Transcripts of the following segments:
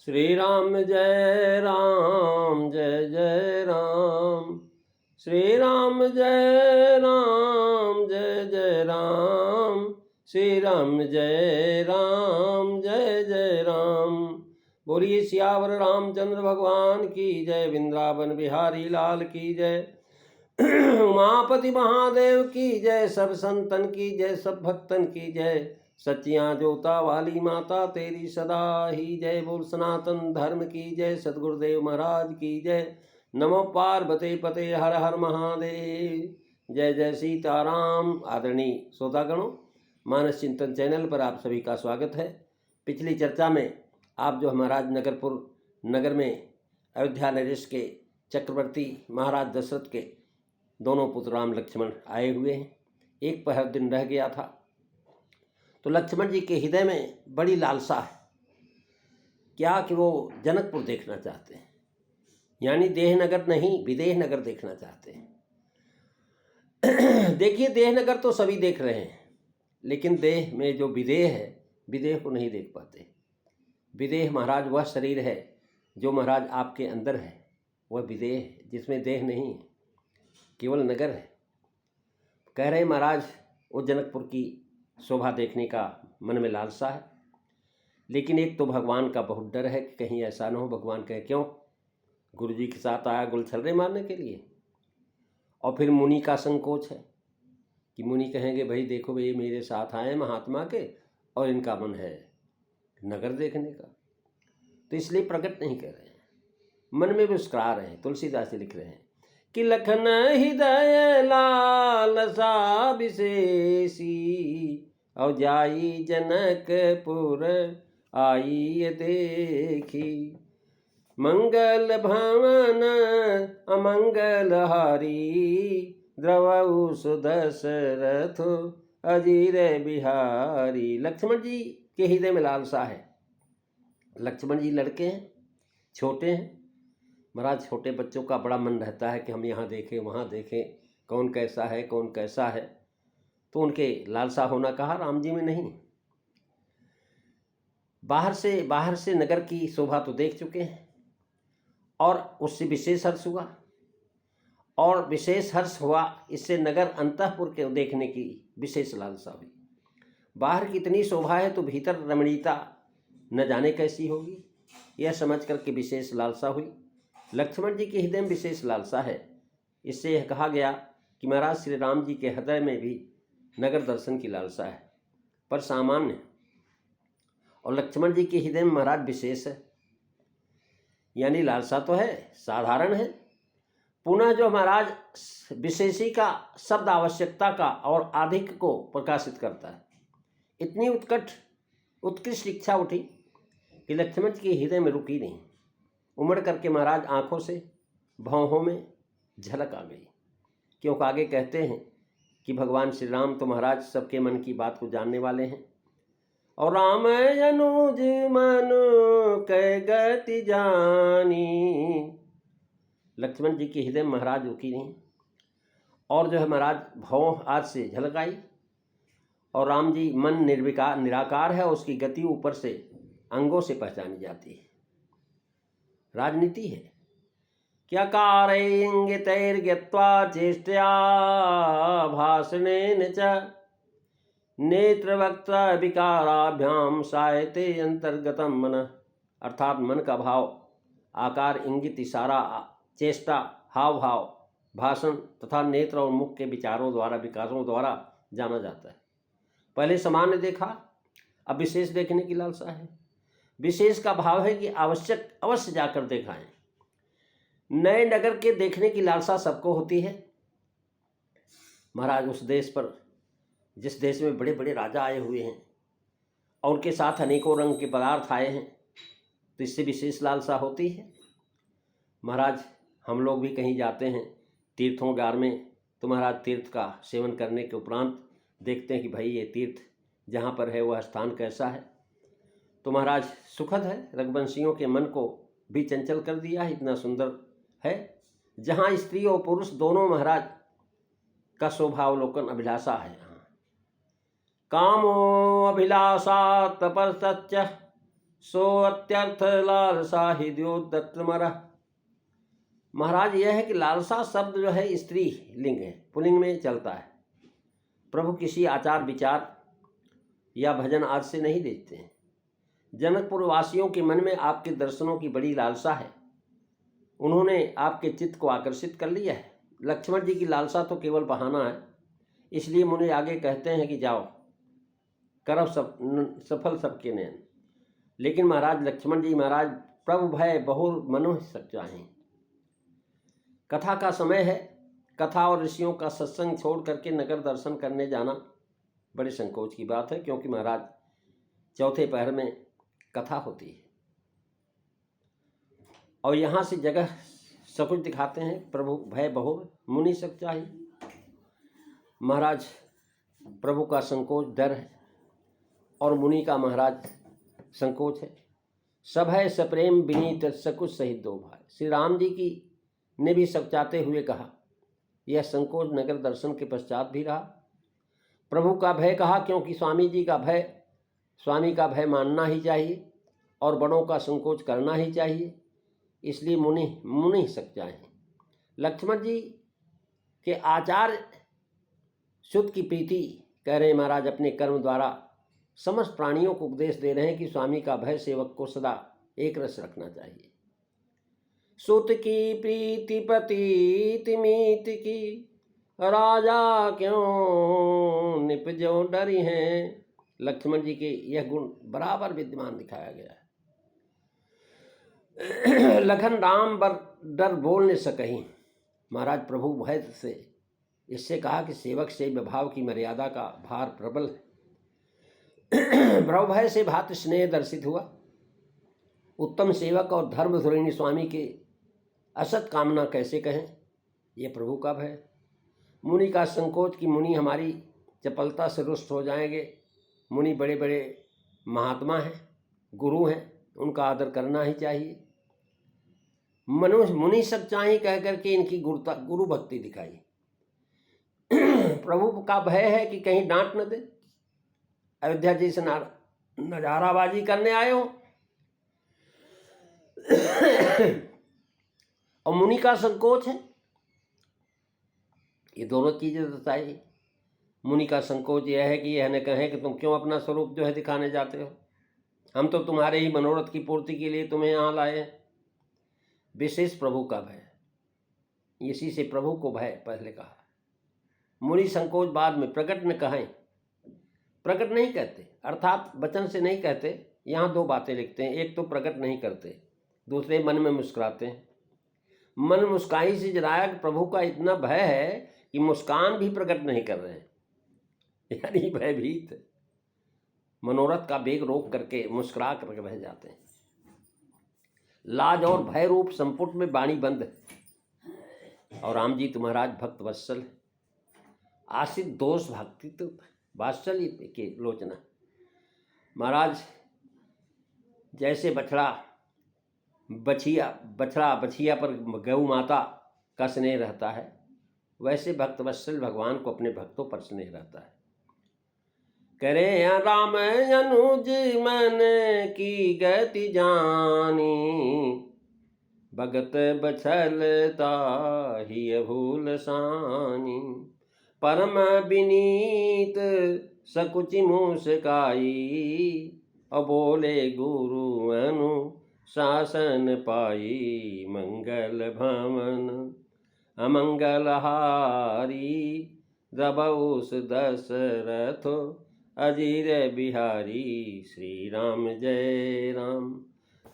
श्री राम जय राम जय जय राम। श्री राम जय राम जय जय राम। श्री राम जय राम जय जय राम। बोलिए सियावर रामचंद्र भगवान की जय। वृंदावन बिहारी लाल की जय। उमापति महादेव की जय। सब संतन की जय, सब भक्तन की जय। सच्चियाँ जोता वाली माता तेरी सदा ही जय। बोल सनातन धर्म की जय। सदगुरुदेव महाराज की जय। नमो पार्वती पते हर हर महादेव। जय जय सीताराम। आदरणीय श्रोतागणों, मानस चिंतन चैनल पर आप सभी का स्वागत है। पिछली चर्चा में आप जो महाराज नगरपुर नगर में अयोध्या नरेश के चक्रवर्ती महाराज दशरथ के दोनों पुत्र राम लक्ष्मण आए हुए हैं। एक पहर दिन रह गया था, तो लक्ष्मण जी के हृदय में बड़ी लालसा है क्या कि वो जनकपुर देखना चाहते हैं, यानी देहनगर नहीं विदेह नगर देखना चाहते हैं। देखिए, देहनगर तो सभी देख रहे हैं, लेकिन देह में जो विदेह है, विदेह को नहीं देख पाते। विदेह महाराज वह शरीर है जो महाराज आपके अंदर है, वह विदेह है जिसमें देह नहीं है, केवल नगर है। कह रहे महाराज वो जनकपुर की शोभा देखने का मन में लालसा है, लेकिन एक तो भगवान का बहुत डर है कि कहीं ऐसा न हो भगवान कहे क्यों गुरु जी के साथ आया गुलछर्रे मारने के लिए। और फिर मुनि का संकोच है कि मुनि कहेंगे भाई देखो भाई मेरे साथ आए महात्मा के और इनका मन है नगर देखने का, तो इसलिए प्रकट नहीं कर रहे हैं, मन में मुस्कुरा रहे हैं। तुलसीदास जी लिख रहे हैं कि लखन हृदय लालसा विशेषी और जाई जनकपुर आई देखी। मंगल भवन अमंगल हारी द्रवऊ सुदशरथ अजीर बिहारी। लक्ष्मण जी के हृदय में लालसा है। लक्ष्मण जी लड़के हैं, छोटे हैं। महाराज छोटे बच्चों का बड़ा मन रहता है कि हम यहाँ देखें वहाँ देखें, कौन कैसा है कौन कैसा है, तो उनके लालसा होना कहा, राम जी में नहीं। बाहर से नगर की शोभा तो देख चुके हैं और उससे विशेष हर्ष हुआ, और विशेष हर्ष हुआ इससे नगर अंतःपुर के देखने की विशेष लालसा हुई। बाहर की इतनी शोभा है तो भीतर रमणीयता न जाने कैसी होगी, यह समझ करके विशेष लालसा हुई। लक्ष्मण जी के हृदय में विशेष लालसा है। इससे यह कहा गया कि महाराज श्री राम जी के हृदय में भी नगर दर्शन की लालसा है, पर सामान्य, और लक्ष्मण जी के हृदय में महाराज विशेष है, यानी लालसा तो है साधारण है। पुनः जो महाराज विशेषी का शब्द आवश्यकता का और अधिक को प्रकाशित करता है। इतनी उत्कृष्ट इच्छा उठी कि लक्ष्मण जी के हृदय में रुकी नहीं, उमड़ करके महाराज आंखों से भौहों में झलक आ गई। क्योंकि आगे कहते हैं कि भगवान श्री राम तो महाराज सबके मन की बात को जानने वाले हैं। और राम अनुज मनु कै गति जानी। लक्ष्मण जी के हृदय में महाराज रुकी नहीं, और जो है महाराज भौं आज से झलक आई। और राम जी मन निराकार है, उसकी गति ऊपर से अंगों से पहचानी जाती है। राजनीति है क्या कारयिंगितैर्ज्ञत्वा चेष्टया भाषणेन च नेत्रवक्त्र विकाराभ्याम सायते अंतर्गतम मन। अर्थात मन का भाव, आकार, इंगित, इशारा, चेष्टा, हाव भाव, भाषण तथा नेत्र और मुख के विचारों द्वारा विकारों द्वारा जाना जाता है। पहले सामान्य देखा, अब विशेष देखने की लालसा है। विशेष का भाव है कि अवश्य जाकर देखाएं। नए नगर के देखने की लालसा सबको होती है। महाराज उस देश पर, जिस देश में बड़े बड़े राजा आए हुए हैं और उनके साथ अनेकों रंग के पदार्थ आए हैं, तो इससे विशेष लालसा होती है। महाराज हम लोग भी कहीं जाते हैं तीर्थों गार में, तो महाराज तीर्थ का सेवन करने के उपरांत देखते हैं कि भाई ये तीर्थ जहाँ पर है वह स्थान कैसा है, तो महाराज सुखद है। रघुवंशियों के मन को भी चंचल कर दिया है, इतना सुंदर है। जहाँ स्त्री और पुरुष दोनों महाराज का शोभावलोकन अभिलाषा है। कामो अभिलाषा तपस्तच्च सो अत्यर्थ लालसा हृदयोदत्त मरः। महाराज यह है कि लालसा शब्द जो है स्त्री लिंग है, पुल्लिंग में चलता है। प्रभु किसी आचार विचार या भजन आदि से नहीं देखते हैं। जनकपुर वासियों के मन में आपके दर्शनों की बड़ी लालसा है, उन्होंने आपके चित्त को आकर्षित कर लिया है। लक्ष्मण जी की लालसा तो केवल बहाना है, इसलिए मुझे आगे कहते हैं कि जाओ करब सफल सबके नयन। लेकिन महाराज लक्ष्मण जी महाराज प्रभु भय बहुर मनो सच्चाहि। कथा का समय है, कथा और ऋषियों का सत्संग छोड़ करके नगर दर्शन करने जाना बड़े संकोच की बात है, क्योंकि महाराज चौथे पहर में कथा होती है और यहाँ से जगह सब कुछ दिखाते हैं। प्रभु भय बहुर मुनि सच्चाहि। महाराज प्रभु का संकोच डर है और मुनि का महाराज संकोच है। सब है सप्रेम विनीत सकुच सहित दो भाई। श्री राम जी की ने भी सचाते हुए कहा, यह संकोच नगर दर्शन के पश्चात भी रहा। प्रभु का भय कहा, क्योंकि स्वामी का भय मानना ही चाहिए और बड़ों का संकोच करना ही चाहिए, इसलिए मुनि सच्चा है। लक्ष्मण जी के आचार शुद्ध की प्रीति कह रहे हैं महाराज, अपने कर्म द्वारा समस्त प्राणियों को उपदेश दे रहे हैं कि स्वामी का भय सेवक को सदा एक रस रखना चाहिए। सुत की प्रीति प्रतीति मीति की, राजा क्यों निपजो डरी हैं। लक्ष्मण जी के यह गुण बराबर विद्यमान दिखाया गया है। लखन राम बर डर बोल न सकहीं। महाराज प्रभु भय से इससे कहा कि सेवक से विभाव की मर्यादा का भार प्रबल है। प्रभु भय से भात स्नेह दर्शित हुआ। उत्तम सेवक और धर्म धुरिणी स्वामी के असत कामना कैसे कहें, यह प्रभु का भय। मुनि का संकोच कि मुनि हमारी चपलता से रुष्ट हो जाएंगे। मुनि बड़े बड़े महात्मा हैं, गुरु हैं, उनका आदर करना ही चाहिए। मुनि सच्चाई कह करके इनकी गुरु भक्ति दिखाई। प्रभु का भय है कि कहीं डांट न दे, अयोध्या जी से नजाराबाजी करने आए हो। और मुनि का संकोच है, ये दोनों चीजें बताई। मुनि का संकोच यह है कि यह न कहें कि तुम क्यों अपना स्वरूप जो है दिखाने जाते हो, हम तो तुम्हारे ही मनोरथ की पूर्ति के लिए तुम्हें यहाँ लाए हैं। विशेष प्रभु का भय, इसी से प्रभु को भय पहले कहा। मुनि संकोच बाद में प्रकट न कहें, प्रकट नहीं कहते अर्थात वचन से नहीं कहते। यहाँ दो बातें लिखते हैं, एक तो प्रकट नहीं करते, दूसरे मन में मुस्कुराते हैं। मन मुस्काई से जराया कि प्रभु का इतना भय है कि मुस्कान भी प्रकट नहीं कर रहे हैं, यानी भयभीत मनोरथ का वेग रोक करके मुस्कुरा करके रह जाते हैं। लाज और भय रूप संपुट में वाणी बंद है। और राम जी तो महाराज भक्त वत्सल है, आशित दोष भक्ति तो वात्सल्य के लोचना। महाराज जैसे बछिया पर गौ माता का स्नेह रहता है, वैसे भक्त वत्सल भगवान को अपने भक्तों पर स्नेह रहता है। करे राम अनुज मन की गति जानी, भगत बछलता ही भूल सानी। परम विनीत सकुच मुस्काई, अबोले गुरु अनु शासन पाई। मंगल भवन अमंगल हारी, रबउस दशरथ अजीर बिहारी। श्री राम जय राम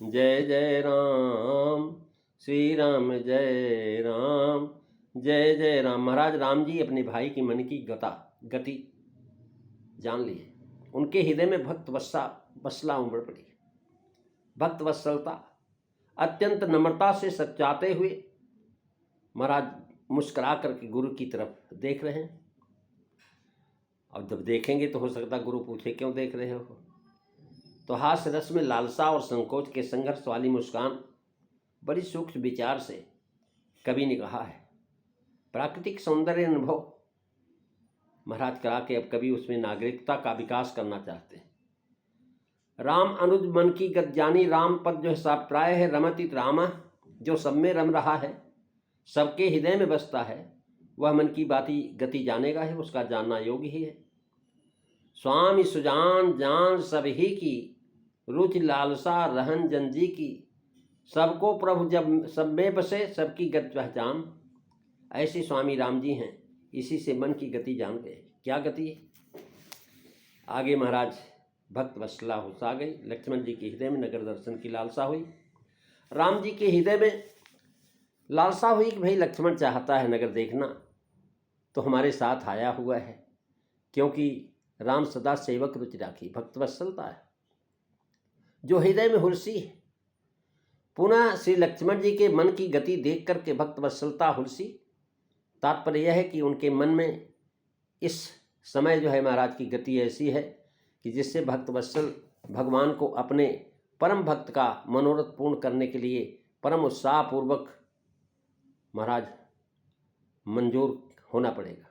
जय जय राम, श्री राम जय राम जय जय राम। महाराज राम जी अपने भाई की मन की गति जान लिए, उनके हृदय में भक्त वत्सला उमड़ पड़ी। भक्त वत्सलता अत्यंत नम्रता से सचाते हुए महाराज मुस्कुरा करके गुरु की तरफ देख रहे हैं। अब जब देखेंगे तो हो सकता गुरु पूछे क्यों देख रहे हो, तो हास्य रस में लालसा और संकोच के संघर्ष वाली मुस्कान बड़ी सूक्ष्म विचार से कवि ने कहा है। प्राकृतिक सौंदर्य अनुभव महाराज करा के अब कवि उसमें नागरिकता का विकास करना चाहते हैं। राम अनुज मन की गत जानी, राम पद जो है साप्राय है, रमति रामा, जो सब में रम रहा है, सबके हृदय में बसता है, वह मन की बाती गति जानेगा है, उसका जानना योग्य ही है। स्वामी सुजान जान सब ही की, रुचि लालसा रहन जंजी की, सबको प्रभु जब सब में बसे, सबकी गति पहचान। ऐसे स्वामी राम जी हैं, इसी से मन की गति जान गए। क्या गति है? आगे महाराज भक्त वत्सला हुसा गई। लक्ष्मण जी के हृदय में नगर दर्शन की लालसा हुई। राम जी के हृदय में लालसा हुई कि भाई लक्ष्मण चाहता है नगर देखना, तो हमारे साथ आया हुआ है, क्योंकि राम सदा सेवक रुचि राखी, भक्त वत्सलता है जो हृदय में हुलसी है। पुनः श्री लक्ष्मण जी के मन की गति देख करके भक्त वत्सलता हुलसी। तात्पर्य यह है कि उनके मन में इस समय जो है महाराज की गति ऐसी है कि जिससे भक्त वत्सल भगवान को अपने परम भक्त का मनोरथ पूर्ण करने के लिए परम उत्साहपूर्वक महाराज मंजूर होना पड़ेगा,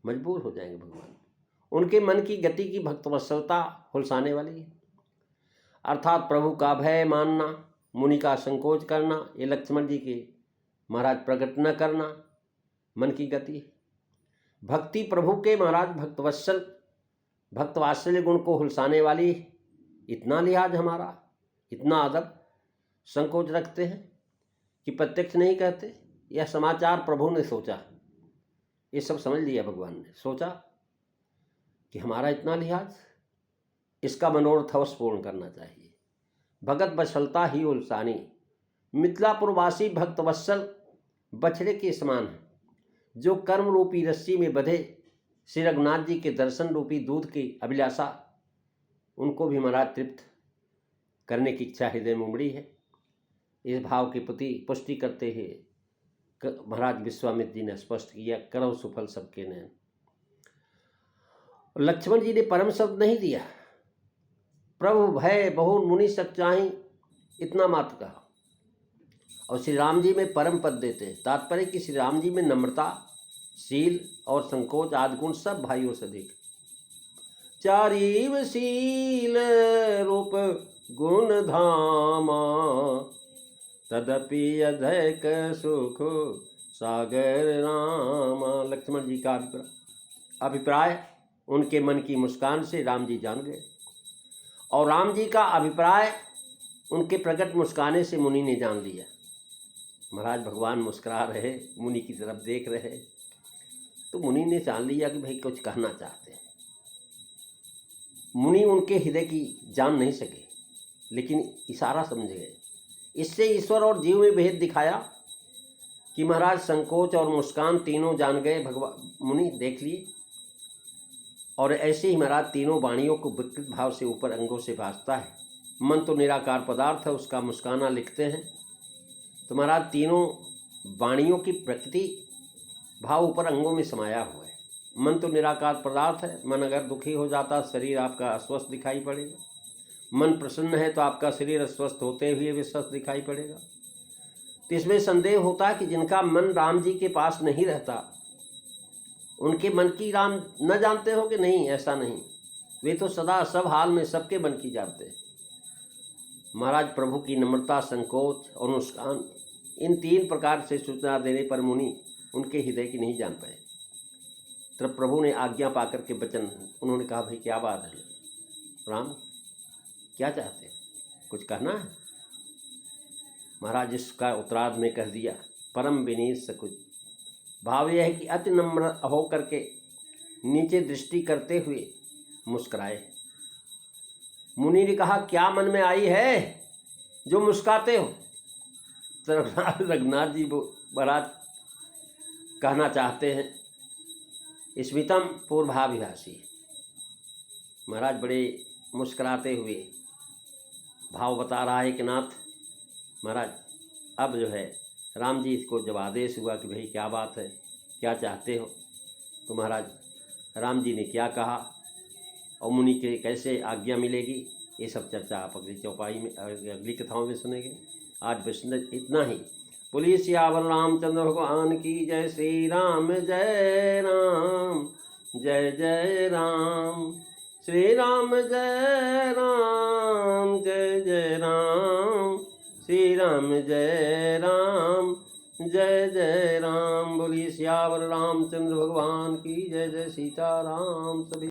मजबूर हो जाएंगे भगवान। उनके मन की गति की भक्त वत्सलता हुलसाने वाली है। अर्थात प्रभु का भय मानना, मुनि का संकोच करना, ये लक्ष्मण जी के महाराज प्रकट न करना मन की गति है। भक्ति प्रभु के महाराज भक्तवत्सल भक्त वात्सल्य गुण को हुलसाने वाली। इतना लिहाज हमारा, इतना अदब, संकोच रखते हैं कि प्रत्यक्ष नहीं कहते। यह समाचार प्रभु ने सोचा, ये सब समझ लिया भगवान ने, सोचा कि हमारा इतना लिहाज, इसका मनोरथ अवश्य पूर्ण करना चाहिए। भगत वत्सलता ही उलसानी, मिथिलापुरवासी भक्त वत्सल बछड़े के समान है, जो कर्म रूपी रस्सी में बंधे श्री रघुनाथ जी के दर्शन रूपी दूध की अभिलाषा उनको भी महाराज तृप्त करने की इच्छा हृदय में उमड़ी है। इस भाव की पुष्टि करते हुए महाराज विश्वामित्र जी ने स्पष्ट किया, करो सुफल सबके नयन। लक्ष्मण जी ने परम शब्द नहीं दिया, प्रभु भय बहु मुनि सच्चाई, इतना मात्र कहा। और श्री राम जी में परम पद देते हैं। तात्पर्य कि श्री राम जी में नम्रता, शील और संकोच आदि गुण सब भाइयों से अधिक। चारीव शील रूप गुण धामा, तदपि अधैक सुख सागर रामा। लक्ष्मण जी का अभिप्राय उनके मन की मुस्कान से राम जी जान गए, और राम जी का अभिप्राय उनके प्रकट मुस्काने से मुनि ने जान लिया। महाराज भगवान मुस्कुरा रहे, मुनि की तरफ देख रहे, तो मुनि ने जान लिया कि भाई कुछ कहना चाहते हैं। मुनि उनके हृदय की जान नहीं सके, लेकिन इशारा समझ गए। इससे ईश्वर और जीव में भेद दिखाया कि महाराज संकोच और मुस्कान तीनों जान गए। भगवान मुनि देख लिए, और ऐसे ही महाराज तीनों वाणियों को विकृत भाव से ऊपर अंगों से भासता है। मन तो निराकार पदार्थ है, उसका मुस्काना लिखते हैं। तो महाराज तीनों वाणियों की प्रकृति भाव ऊपर अंगों में समाया हुआ है। मन तो निराकार पदार्थ है। मन अगर दुखी हो जाता, शरीर आपका अस्वस्थ दिखाई पड़ेगा। मन प्रसन्न है तो आपका शरीर अस्वस्थ होते हुए भी स्वस्थ दिखाई पड़ेगा। तो इसमें संदेह होता है कि जिनका मन राम जी के पास नहीं रहता, उनके मन की राम न जानते हो कि नहीं? ऐसा नहीं, वे तो सदा सब हाल में सबके मन की जानते हैं। महाराज प्रभु की नम्रता, संकोच और मुस्कान, इन तीन प्रकार से सूचना देने पर मुनि उनके हृदय की नहीं जान पाए। तब प्रभु ने आज्ञा पाकर के वचन, उन्होंने कहा, भाई क्या बात है राम, क्या चाहते हैं, कुछ कहना है? महाराज इसका उत्तरार्ध में कह दिया, परम विनीत सकुच। भाव यह है कि अति नम्र हो करके नीचे दृष्टि करते हुए मुस्कुराए। मुनि ने कहा, क्या मन में आई है जो मुस्कुराते हो? तो रघुनाथ जी महाराज कहना चाहते हैं, स्मितम पूर्वाभिभाषी। महाराज बड़े मुस्कुराते हुए भाव बता रहा है कि नाथ महाराज, अब जो है राम जी को जब आदेश हुआ कि भाई क्या बात है, क्या चाहते हो, तो महाराज राम जी ने क्या कहा और मुनि के कैसे आज्ञा मिलेगी, ये सब चर्चा आप अगली चौपाई में, अगली कथाओं में सुनेंगे। आज बस इतना ही। बोलिए सियावर रामचंद्र भगवान की जय। श्री राम जय राम, जय जय राम। श्री राम जय राम, जय जय राम। श्री राम जय राम, जय जय राम। बोलिए सियावर रामचंद्र भगवान की जय। जय सीताराम। सभी